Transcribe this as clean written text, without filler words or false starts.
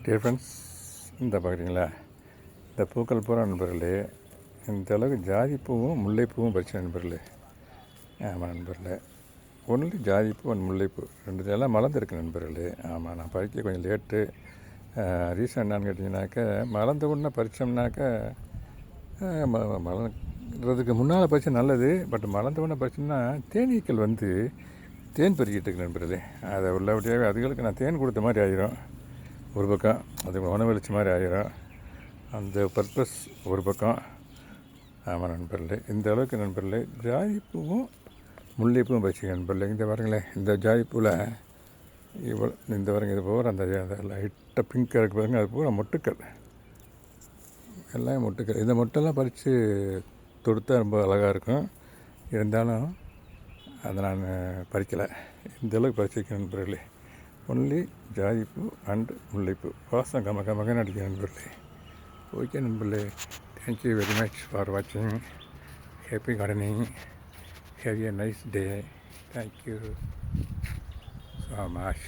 Dear friends, இந்த பார்க்குறீங்களா, இந்த பூக்கள் பூரா நண்பர்களே, இந்த அளவுக்கு ஜாதிப்பூவும் முல்லைப்பூவும் பறிச்ச நண்பர்களே. ஆமாம் நண்பர்களே, ஒன்லி ஜாதிப்பூ அண்ட் முல்லைப்பூ ரெண்டு எல்லாம் மலர்ந்துருக்கு நண்பர்களே. ஆமாம், நான் பறிக்க கொஞ்சம் லேட்டு. ரீசன் என்னான்னு கேட்டிங்கனாக்கா, மலர்ந்த உடனே பறித்தோம்னாக்கா மலர்றதுக்கு முன்னால் பறிச்சா நல்லது. பட் மலர்ந்த உடனே பறிச்சோம்னா தேனீக்கள் வந்து தேன் பறிக்கிட்டு இருக்கு நண்பர்களே. அதை உள்ளபடியாகவே அதுகளுக்கு நான் தேன் கொடுத்த மாதிரி ஆகிரும் ஒரு பக்கம், அதுக்கு உணவளிச்ச மாதிரி ஆகிரும். அந்த பர்பஸ் ஒரு பக்கம். ஆமாம் நண்பர்களே, இந்த அளவுக்கு நண்பர்களே ஜாதிப்பூவும் முல்லைப்பூவும் பறிச்சு நண்பர்களே. இந்த பாருங்களேன், இந்த ஜாதிப்பூவில் இவ்வளோ இந்த பாருங்க, இது போகிற அந்த லைட்டாக பிங்காக இருக்குது பாருங்கள், அது பூரா மொட்டுக்கள், எல்லாம் மொட்டுக்கள். இந்த மொட்டெல்லாம் பறித்து தொடுத்தா ரொம்ப அழகாக இருக்கும். இருந்தாலும் அதை நான் பறிக்கலை. இந்த அளவுக்கு பறிச்சிருக்கேன் நண்பர்களே. ஒன்லி ஜாதிப்பூ அண்டு முல்லைப்பூ. வாசம் கமகன்னு அடிக்க நண்பர்களே. ஓகே நண்பர்களே, தேங்க்யூ வெரி மச் ஃபார் வாட்சிங். Happy gardening. Have a nice day. Thank you so much.